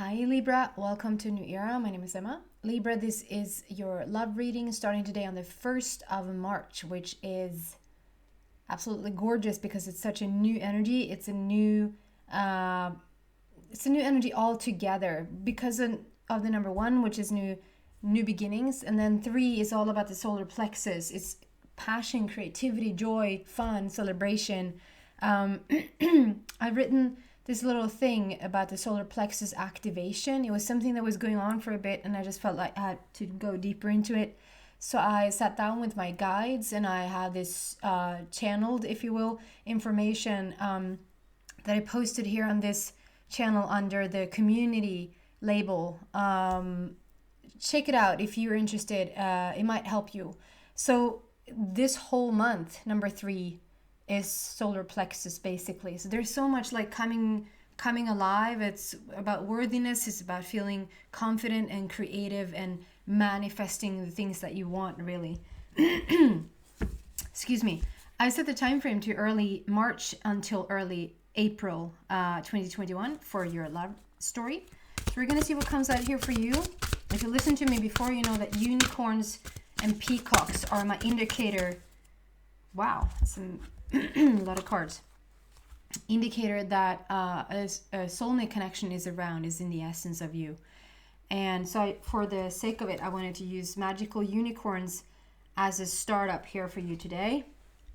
Hi Libra, welcome to New Era. My name is Emma. Libra, this is your love reading starting today on the 1st of March, which is absolutely gorgeous because it's such a new energy. It's a new energy altogether because of the number 1, which is new beginnings, and then 3 is all about the solar plexus. It's passion, creativity, joy, fun, celebration. I've written this little thing about the solar plexus activation. It was something that was going on for a bit, and I just felt like I had to go deeper into it. So I sat down with my guides, and I had this channeled, if you will, information that I posted here on this channel under the community label. Check it out if you're interested. It might help you. So this whole month, number 3, is solar plexus basically. So there's so much like coming alive. It's about worthiness. It's about feeling confident and creative and manifesting the things that you want, really. Excuse me. I set the time frame to early March until early April 2021 for your love story. So we're gonna see what comes out here for you. If you listened to me before, you know that unicorns and peacocks are my indicator. Wow, that's a lot of cards. Indicator that a soulmate connection is around, is in the essence of you. And so for the sake of it, I wanted to use magical unicorns as a startup here for you today.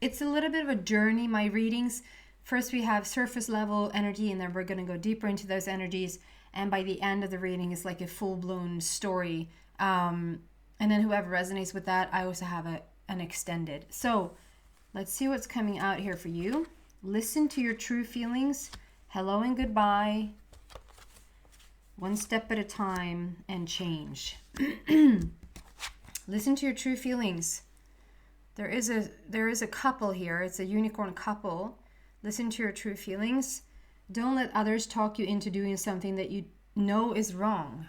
It's a little bit of a journey, my readings. First we have surface level energy, and then we're going to go deeper into those energies. And by the end of the reading, it's like a full-blown story. And then whoever resonates with that, I also have an extended. So let's see what's coming out here for you. Listen to your true feelings. Hello and goodbye. One step at a time, and change. Listen to your true feelings. There is a couple here. It's a unicorn couple. Listen to your true feelings. Don't let others talk you into doing something that you know is wrong.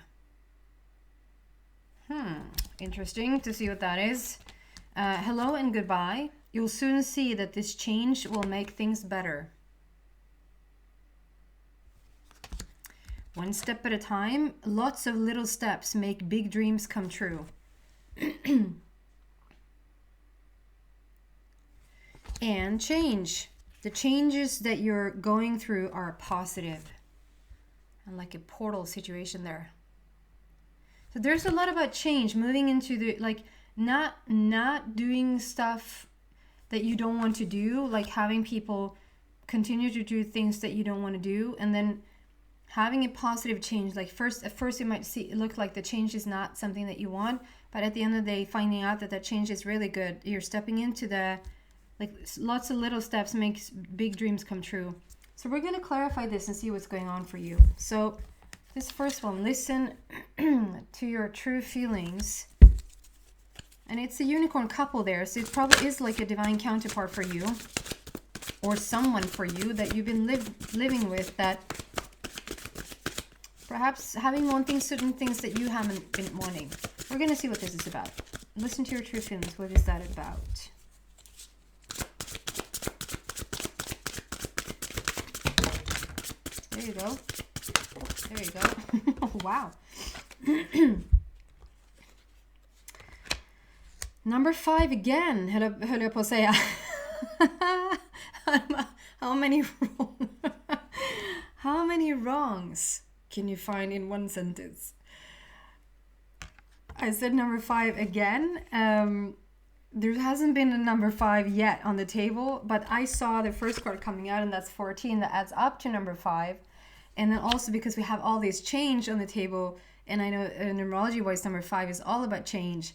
Interesting to see what that is. Hello and goodbye. You'll soon see that this change will make things better. One step at a time. Lots of little steps make big dreams come true. And change. The changes that you're going through are positive. And like a portal situation there. So there's a lot about change, moving into the, like, not doing stuff that you don't want to do, like having people continue to do things that you don't want to do, and then having a positive change. Like at first it might look like the change is not something that you want, but at the end of the day, finding out that change is really good. You're stepping into the, like, lots of little steps makes big dreams come true. So we're going to clarify this and see what's going on for you. So this first one, listen to your true feelings. And it's a unicorn couple there, so it probably is like a divine counterpart for you, or someone for you that you've been living with, that perhaps wanting certain things that you haven't been wanting. We're going to see what this is about. Listen to your true feelings. What is that about? There you go. There you go. Oh, wow. Number 5 again, höll jag på att säga. How many wrongs can you find in one sentence? I said number 5 again. There hasn't been a number 5 yet on the table, but I saw the first card coming out, and that's 14. That adds up to number 5. And then also because we have all this change on the table, and I know numerology-wise number 5 is all about change.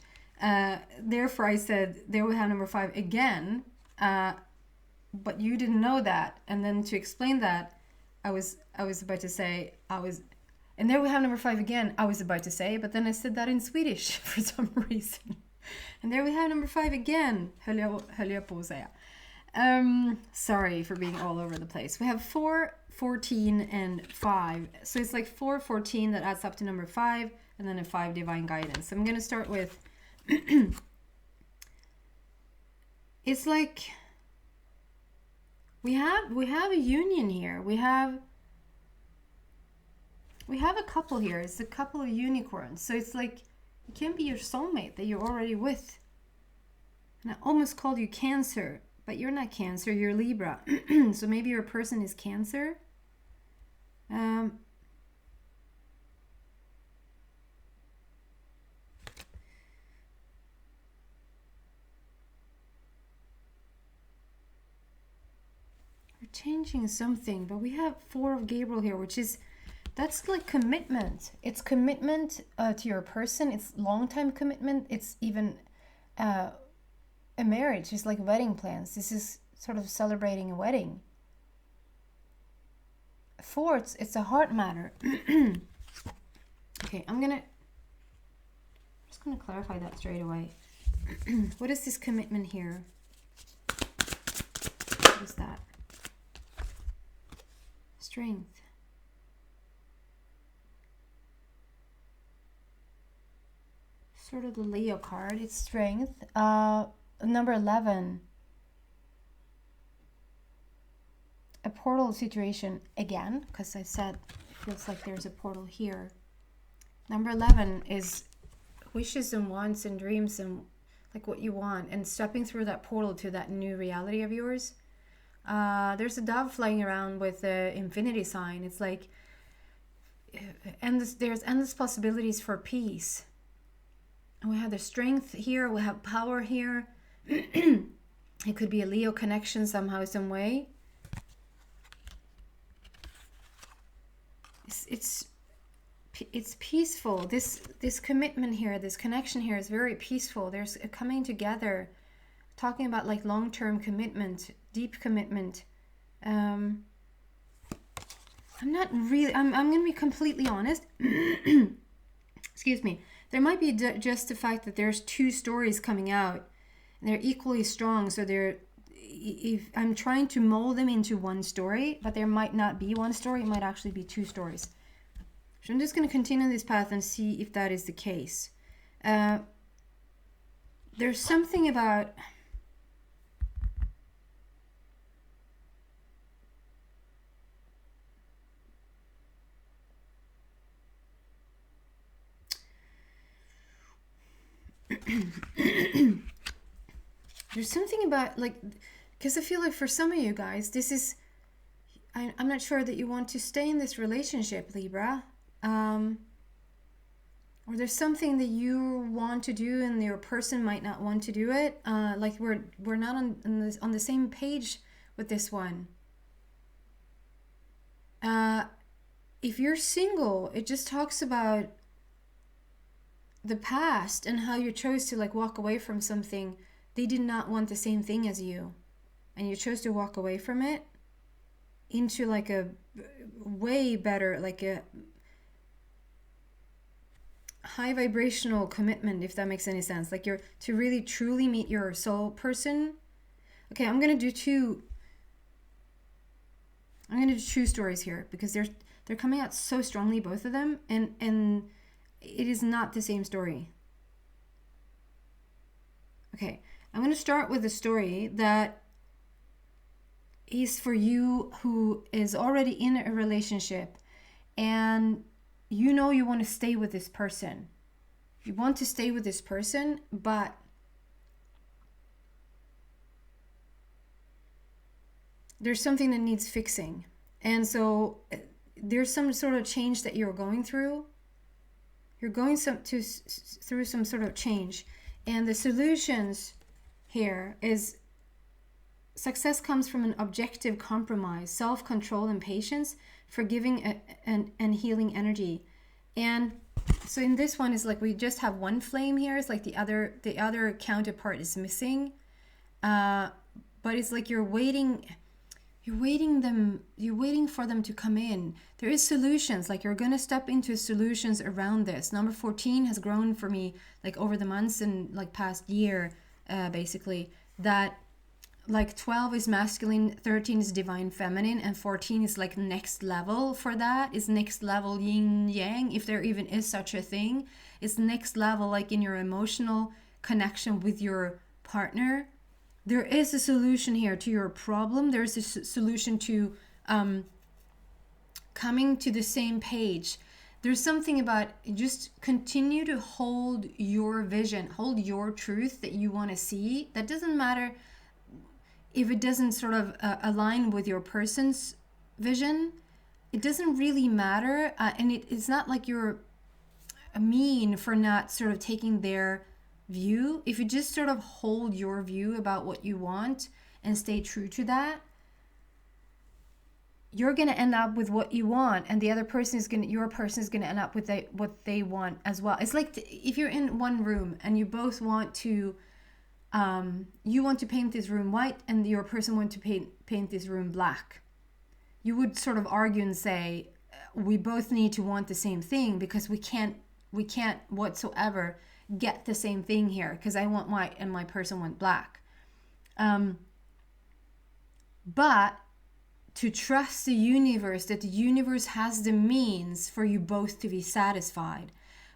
Therefore I said there we have number 5 again, but you didn't know that. And then to explain that, I was about to say and there we have number 5 again, I was about to say, but then I said that in Swedish for some reason. And there we have number 5 again, höll jag på att säga. Sorry for being all over the place. We have 4, 14, and 5. So it's like 4, 14 that adds up to number 5, and then a 5 divine guidance. So I'm going to start with it's like we have a union here. We have We have a couple here. It's a couple of unicorns. So it's like, it can be your soulmate that you're already with. And I almost called you Cancer, but you're not Cancer, you're Libra. So maybe your person is Cancer. Changing something, but we have Four of Gabriel here, which is, that's like commitment. It's commitment to your person. It's long-time commitment. It's even a marriage. It's like wedding plans. This is sort of celebrating a wedding. Four, it's a heart matter. Okay, I'm just gonna clarify that straight away. What is this commitment here? What is that? Strength. Sort of the Leo card. It's strength. Number 11. A portal situation again, because I said it feels like there's a portal here. Number 11 is wishes and wants and dreams and like what you want, and stepping through that portal to that new reality of yours. There's a dove flying around with the infinity sign. It's like there's endless possibilities for peace. And we have the strength here. We have power here. It could be a Leo connection somehow, some way. It's peaceful. This commitment here, this connection here is very peaceful. There's a coming together, talking about like long-term commitment, deep commitment. I'm not really, I'm going to be completely honest. Excuse me. There might be just the fact that there's two stories coming out and they're equally strong. So if I'm trying to mold them into one story, but there might not be one story. It might actually be two stories. So I'm just going to continue this path and see if that is the case. There's something about... There's something about, like, because I feel like for some of you guys, this is, I'm not sure that you want to stay in this relationship, Libra. Or there's something that you want to do and your person might not want to do it. Like we're not on the same page with this one. If you're single, it just talks about the past and how you chose to like walk away from something. They did not want the same thing as you, and you chose to walk away from it into like a way better, like a high vibrational commitment, if that makes any sense. Like you're to really truly meet your soul person. Okay, I'm gonna do two stories here because they're coming out so strongly, both of them, and it is not the same story. Okay, I'm going to start with a story that is for you who is already in a relationship and you know you want to stay with this person. You want to stay with this person, but there's something that needs fixing. And so there's some sort of change that you're going through. You're going through some sort of change. And the solutions here is success comes from an objective compromise, self-control and patience, forgiving and healing energy. And so in this one is like we just have one flame here. It's like the other counterpart is missing. But it's like you're waiting for them to come in. There is solutions, like you're going to step into solutions around this. Number 14 has grown for me like over the months and like past year, basically, that like 12 is masculine, 13 is divine feminine, and 14 is like next level. For that is next level yin yang, if there even is such a thing. It's next level, like in your emotional connection with your partner. There is a solution here to your problem. There's a solution to coming to the same page. there's something about just continue to hold your vision, hold your truth that you want to see. That doesn't matter if it doesn't sort of align with your person's vision. It doesn't really matter. And it's not like you're mean for not sort of taking their view. If you just sort of hold your view about what you want and stay true to that, you're going to end up with what you want, and the other person is going to, your person is going to end up with what they want as well. It's like if you're in one room and you both want to, you want to paint this room white and your person wants to paint this room black. You would sort of argue and say, we both need to want the same thing, because we can't whatsoever get the same thing here, because I want white and my person wants black. But to trust the universe, that the universe has the means for you both to be satisfied.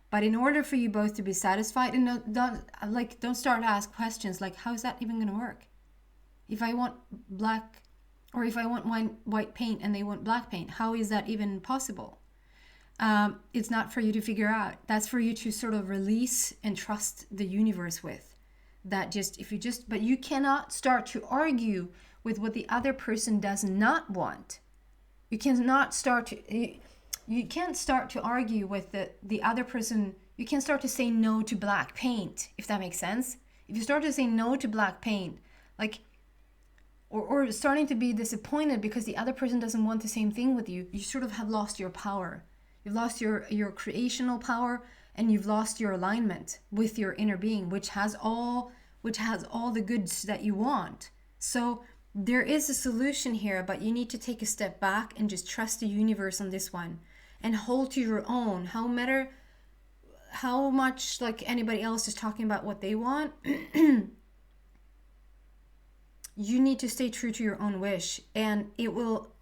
But in order for you both to be satisfied, and don't start to ask questions like, how is that even going to work? If I want black, or if I want white paint and they want black paint, how is that even possible? It's not for you to figure out. That's for you to sort of release and trust the universe with. That but you cannot start to argue with what the other person does not want. You can't start to argue with the other person. You can't start to say no to black paint, if that makes sense. If you start to say no to black paint, like, or starting to be disappointed because the other person doesn't want the same thing with you, you sort of have lost your power. You've lost your creational power, and you've lost your alignment with your inner being, which has all the goods that you want. So there is a solution here, but you need to take a step back and just trust the universe on this one and hold to your own. No matter how much like anybody else is talking about what they want, you need to stay true to your own wish, and it will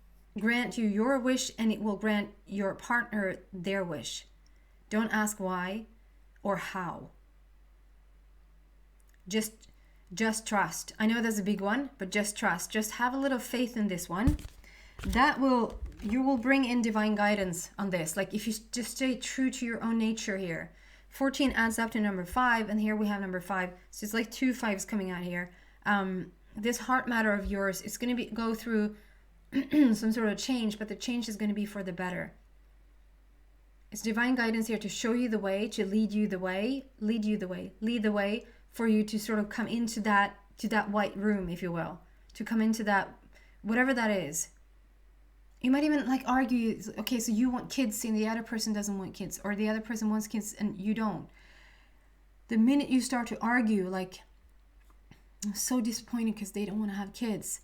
grant you your wish, and it will grant your partner their wish. Don't ask why or how. Just trust. I know that's a big one, but just trust. Just have a little faith in this one. You will bring in divine guidance on this. Like if you just stay true to your own nature here. 14 adds up to number 5, and here we have number 5. So it's like 2 5s coming out here. This heart matter of yours, it's going to go through some sort of change, but the change is going to be for the better. It's divine guidance here to show you the way, to lead the way for you to sort of come into that white room, if you will, to come into that, whatever that is. You might even like argue, okay, so you want kids and the other person doesn't want kids, or the other person wants kids and you don't. The minute you start to argue, like, I'm so disappointed because they don't want to have kids.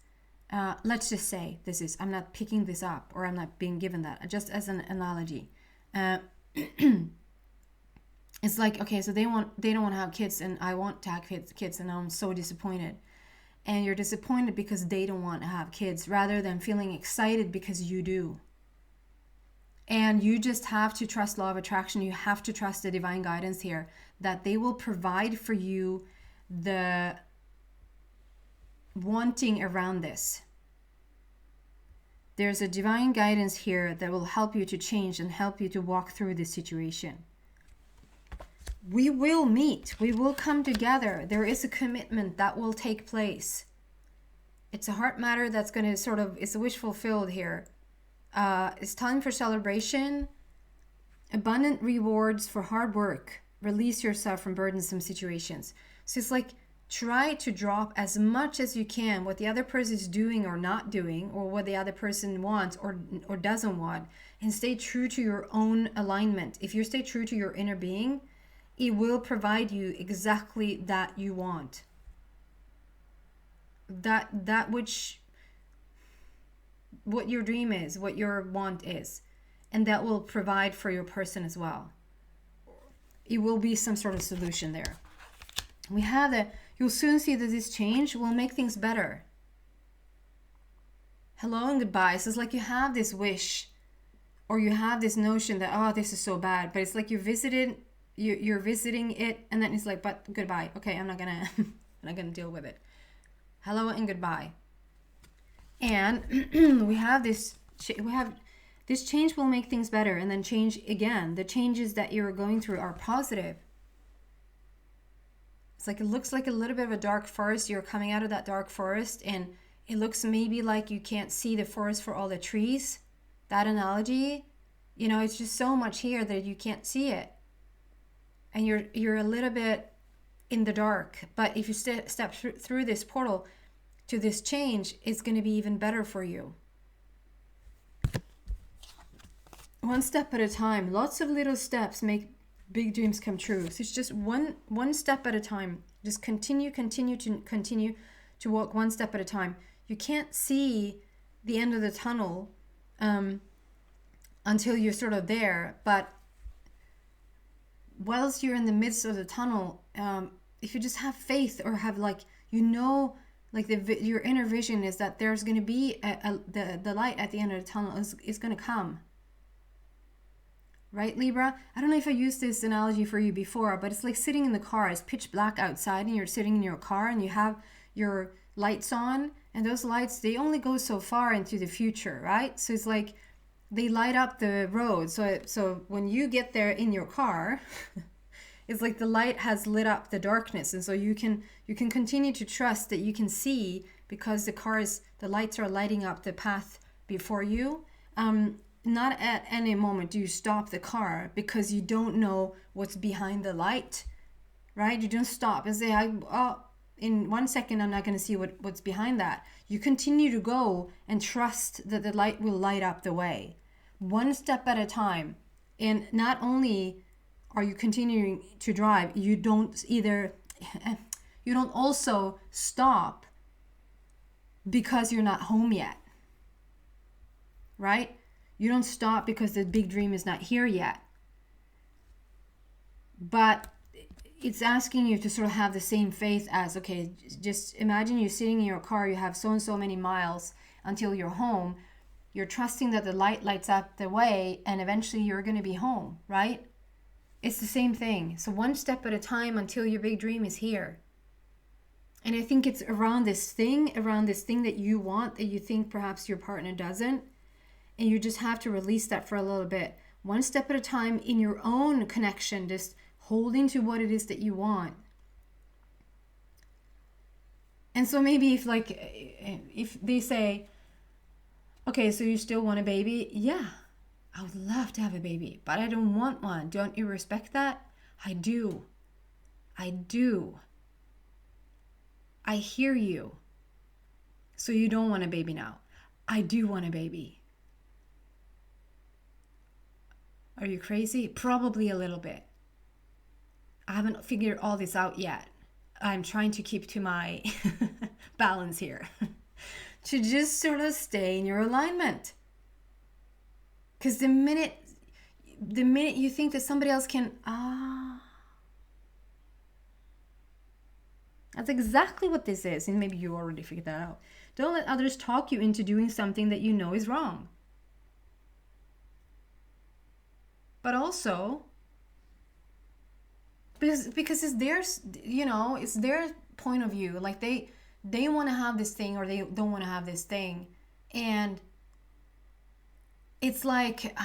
Let's just say I'm not picking this up, or I'm not being given that, just as an analogy. It's like, okay, so they don't want to have kids and I want to have kids, and I'm so disappointed. And you're disappointed because they don't want to have kids, rather than feeling excited because you do. And you just have to trust law of attraction. You have to trust the divine guidance here, that they will provide for you the wanting around this. There's a divine guidance here that will help you to change and help you to walk through this situation. We will meet. We will come together. There is a commitment that will take place. It's a heart matter that's going to sort of, it's a wish fulfilled here. It's time for celebration. Abundant rewards for hard work. Release yourself from burdensome situations. So it's like, try to drop as much as you can what the other person is doing or not doing, or what the other person wants or doesn't want, and stay true to your own alignment. If you stay true to your inner being, it will provide you exactly that you want. That which, what your dream is, what your want is, and that will provide for your person as well. It will be some sort of solution there. We have the, you'll soon see that this change will make things better. Hello and goodbye. So it's like you have this wish, or you have this notion that, oh, this is so bad, but it's like you're visiting it, and then it's like, but goodbye. Okay, I'm not gonna deal with it. Hello and goodbye. And we have this This change will make things better, and then change again. The changes that you're going through are positive. It's like, it looks like a little bit of a dark forest. You're coming out of that dark forest, and it looks maybe like you can't see the forest for all the trees. That analogy, you know, it's just so much here that you can't see it. And you're a little bit in the dark. But if you step through this portal to this change, it's going to be even better for you. One step at a time. Lots of little steps make big dreams come true. So it's just one step at a time. Just continue to walk one step at a time. You can't see the end of the tunnel until you're sort of there. But whilst you're in the midst of the tunnel, if you just have faith, or have like, you know, like your inner vision is that there's going to be the light at the end of the tunnel is going to come. Right, Libra? I don't know if I used this analogy for you before, but it's like sitting in the car. It's pitch black outside, and you're sitting in your car, and you have your lights on, and those lights, they only go so far into the future, right? So it's like they light up the road. So when you get there in your car, it's like the light has lit up the darkness, and so you can continue to trust that you can see, because the lights are lighting up the path before you. Not at any moment do you stop the car because you don't know what's behind the light, right? You don't stop and say, in 1 second, I'm not going to see what's behind that. You continue to go and trust that the light will light up the way, one step at a time. And not only are you continuing to drive, you don't also stop because you're not home yet, right? You don't stop because the big dream is not here yet. But it's asking you to sort of have the same faith as, okay, just imagine you're sitting in your car, you have so and so many miles until you're home. You're trusting that the light lights up the way, and eventually you're going to be home, right? It's the same thing. So one step at a time until your big dream is here. And I think it's around this thing that you want, that you think perhaps your partner doesn't. And you just have to release that for a little bit. One step at a time in your own connection, just holding to what it is that you want. And so maybe if they say, okay, so you still want a baby? Yeah, I would love to have a baby, but I don't want one. Don't you respect that? I do. I hear you. So you don't want a baby now. I do want a baby. Are you crazy? Probably a little bit. I haven't figured all this out yet. I'm trying to keep to my balance here. To just sort of stay in your alignment. Because the minute you think that somebody else can, that's exactly what this is. And maybe you already figured that out. Don't let others talk you into doing something that you know is wrong. But also, because it's theirs, it's their point of view. Like they want to have this thing, or they don't want to have this thing. And it's like,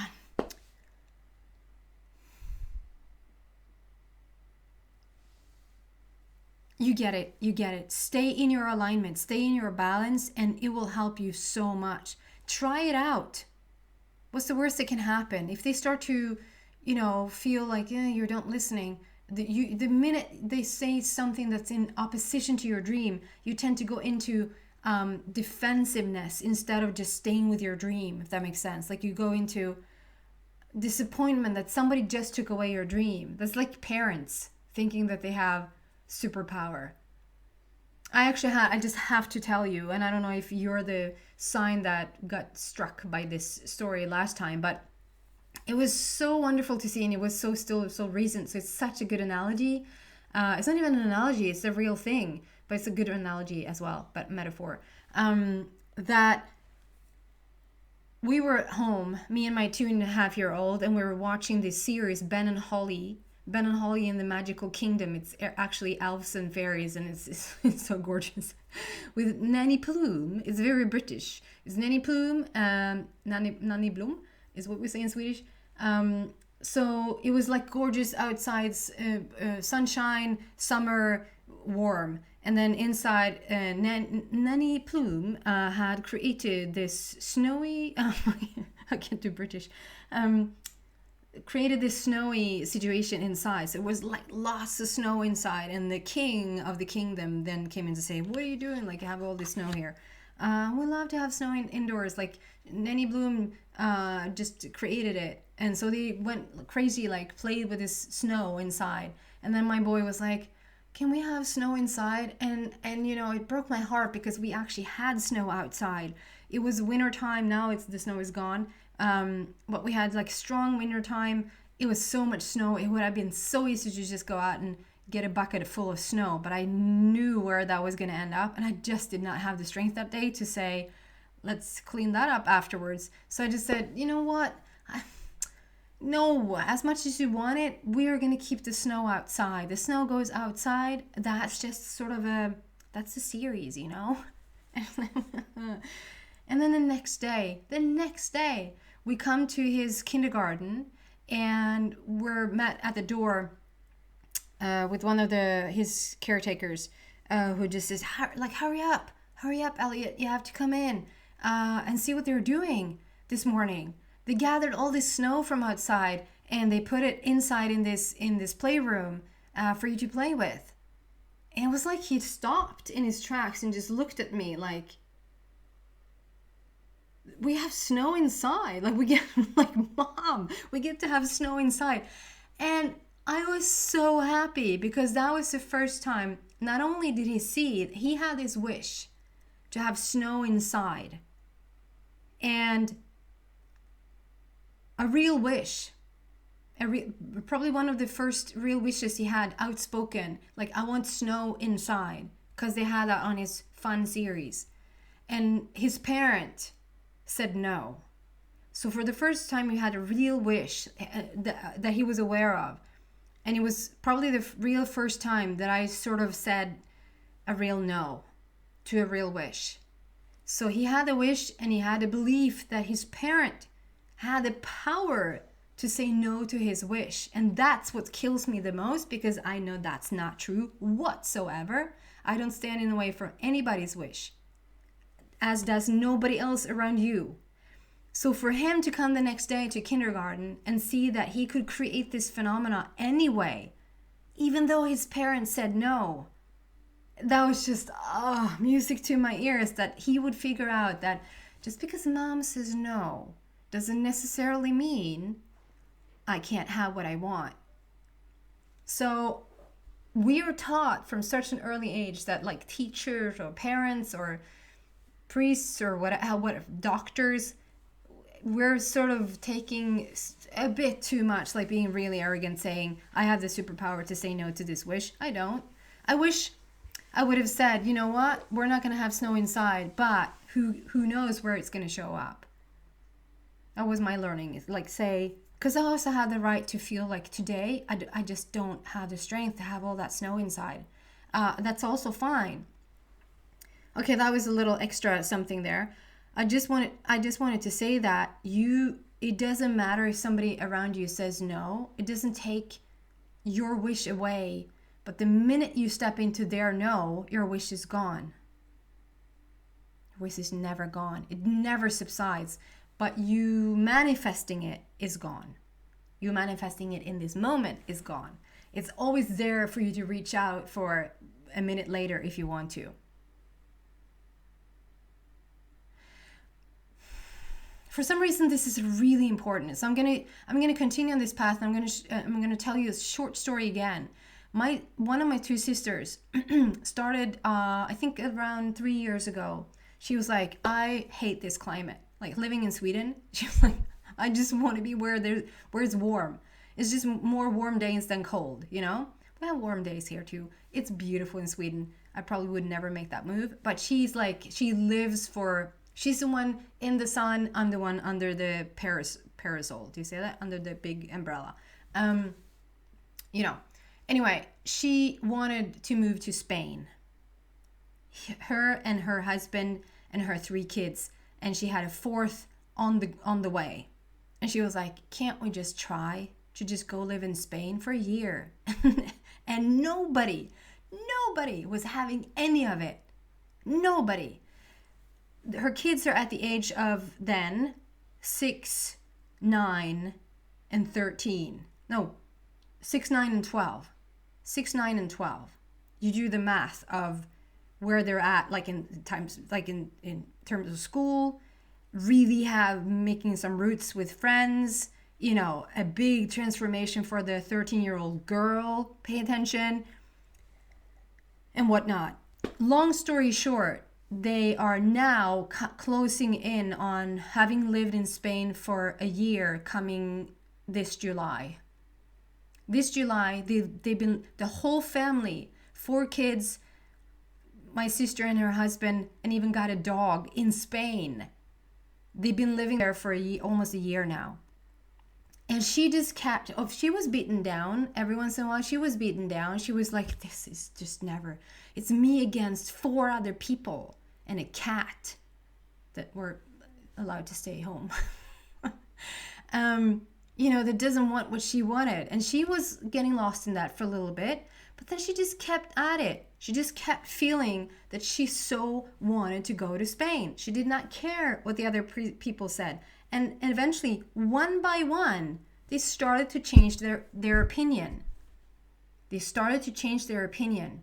you get it. Stay in your alignment, stay in your balance, and it will help you so much. Try it out. What's the worst that can happen? If they start to, feel like, you don't listening, the minute they say something that's in opposition to your dream, you tend to go into defensiveness instead of just staying with your dream, if that makes sense. Like you go into disappointment that somebody just took away your dream. That's like parents thinking that they have superpower. I just have to tell you, and I don't know if you're the sign that got struck by this story last time, but it was so wonderful to see, and it was so recent. So it's such a good analogy. It's not even an analogy, it's a real thing, but it's a good analogy as well, but metaphor. That we were at home, me and my 2.5-year-old, and we were watching this series, Ben and Holly in the Magical Kingdom. It's actually elves and fairies, and it's so gorgeous. With Nanny Plume, it's very British. It's Nanny Plume, Nanny Bloom, is what we say in Swedish. So it was like gorgeous outside, sunshine, summer, warm. And then inside, Nanny Plume had created this snowy, I can't do British, created this snowy situation inside. So it was like lots of snow inside. And the king of the kingdom then came in to say, what are you doing? Like, I have all this snow here. We love to have snow indoors. Like, Nanny Bloom just created it. And so they went crazy, like played with this snow inside. And then my boy was like, can we have snow inside? And you know, it broke my heart because we actually had snow outside. It was winter time. Now the snow is gone. But we had like strong winter time. It was so much snow. It would have been so easy to just go out and get a bucket full of snow. But I knew where that was going to end up. And I just did not have the strength that day to say, let's clean that up afterwards. So I just said, you know what? No, as much as you want it, we are going to keep the snow outside. The snow goes outside. That's just sort of that's a series, you know? And then the next day, we come to his kindergarten and we're met at the door with one of his caretakers who just says, hurry up, Elliot, you have to come in and see what they're doing this morning. They gathered all this snow from outside and they put it inside in this playroom for you to play with. And it was like he stopped in his tracks and just looked at me like, we have snow inside. Like, we get, like, Mom, we get to have snow inside. And I was so happy because that was the first time, not only did he see it, he had this wish to have snow inside. And a real wish, probably one of the first real wishes he had outspoken, like, I want snow inside, because they had that on his fun series. And his parent said no. So for the first time, he had a real wish that he was aware of. And it was probably the real first time that I sort of said a real no to a real wish. So he had a wish and he had a belief that his parent had the power to say no to his wish. And that's what kills me the most, because I know that's not true whatsoever. I don't stand in the way for anybody's wish, as does nobody else around you. So for him to come the next day to kindergarten and see that he could create this phenomena anyway, even though his parents said no, that was just music to my ears, that he would figure out that just because Mom says no doesn't necessarily mean I can't have what I want. So we are taught from such an early age that, like, teachers or parents or priests or what doctors, we're sort of taking a bit too much, like being really arrogant, saying, I have the superpower to say no to this wish. I don't. I wish I would have said, you know what, we're not going to have snow inside, but who knows where it's going to show up. That was my learning, is like, say, because I also had the right to feel like today, I just don't have the strength to have all that snow inside. That's also fine. Okay, that was a little extra something there. I just wanted to say that it doesn't matter if somebody around you says no. It doesn't take your wish away. But the minute you step into their no, your wish is gone. Your wish is never gone. It never subsides. But you manifesting it is gone. You manifesting it in this moment is gone. It's always there for you to reach out for a minute later if you want to. For some reason, this is really important. So I'm gonna continue on this path. And I'm gonna tell you a short story again. One of my two sisters started, I think around 3 years ago. She was like, I hate this climate. Like, living in Sweden, she was like, I just want to be where it's warm. It's just more warm days than cold, you know? We have warm days here too. It's beautiful in Sweden. I probably would never make that move. But she's like, she's the one in the sun. I'm the one under the parasol. Do you say that? Under the big umbrella. You know. Anyway, she wanted to move to Spain. Her and her husband and her 3 kids. And she had a 4th on the way. And she was like, can't we just try to just go live in Spain for a year? And nobody was having any of it. Nobody. Her kids are at the age of then 6, 9, and 13. No, 6, 9, and 12. 6, 9, and 12. You do the math of where they're at, like in times, like in terms of school, really have making some roots with friends, you know, a big transformation for the 13-year-old girl, pay attention, and whatnot. Long story short, they are now closing in on having lived in Spain for a year coming this July. This July, they've been, the whole family, 4 kids, my sister and her husband, and even got a dog in Spain. They've been living there for almost a year now. And she just kept, she was beaten down. Every once in a while, she was beaten down. She was like, this is just never, it's me against 4 other people and a cat that were allowed to stay home. You know, that doesn't want what she wanted. And she was getting lost in that for a little bit. But then she just kept at it. She just kept feeling that she so wanted to go to Spain. She did not care what the other people said. And eventually, one by one, they started to change their opinion. They started to change their opinion.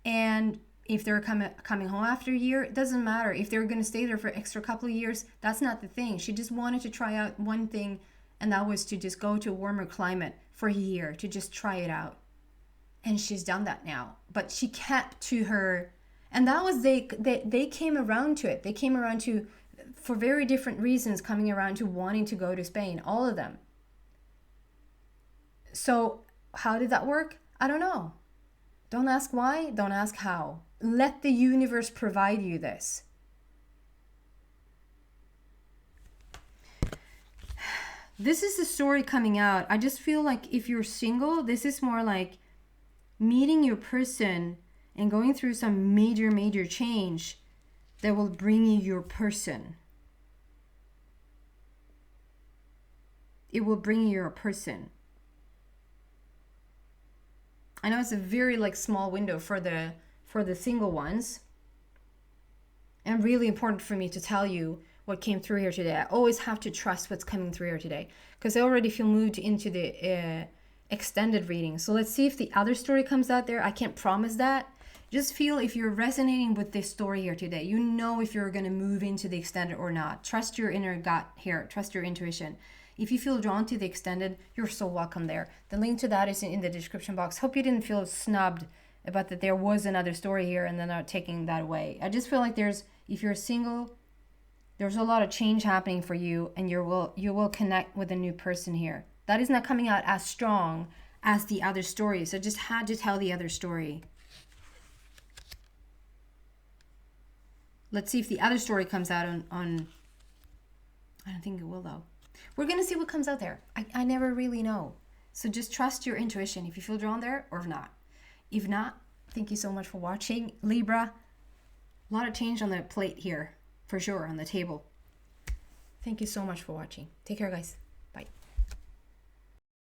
And if they're coming home after a year, it doesn't matter. If they're going to stay there for extra couple of years, that's not the thing. She just wanted to try out one thing, and that was to just go to a warmer climate for a year, to just try it out. And she's done that now. But she kept to her, and that was, they came around to it. They came around to, for very different reasons, coming around to wanting to go to Spain, all of them. So how did that work? I don't know. Don't ask why, don't ask how. Let the universe provide you this. This is the story coming out. I just feel like if you're single, this is more like meeting your person and going through some major change that will bring you your person. It will bring you your person. I know it's a very like small window for the single ones, and really important for me to tell you what came through here today. I always have to trust what's coming through here today, because I already feel moved into the extended reading. So let's see if the other story comes out there. I can't promise that. Just feel if you're resonating with this story here today. You know if you're going to move into the extended or not. Trust your inner gut here. Trust your intuition. If you feel drawn to the extended, you're so welcome there. The link to that is in the description box. Hope you didn't feel snubbed about that there was another story here and then not taking that away. I just feel like if you're single, there's a lot of change happening for you, and you will connect with a new person here. That is not coming out as strong as the other story. So I just had to tell the other story. Let's see if the other story comes out on I don't think it will though. We're going to see what comes out there. I never really know. So just trust your intuition if you feel drawn there or not. If not, thank you so much for watching. Libra, a lot of change on the plate here, for sure, on the table. Thank you so much for watching. Take care, guys.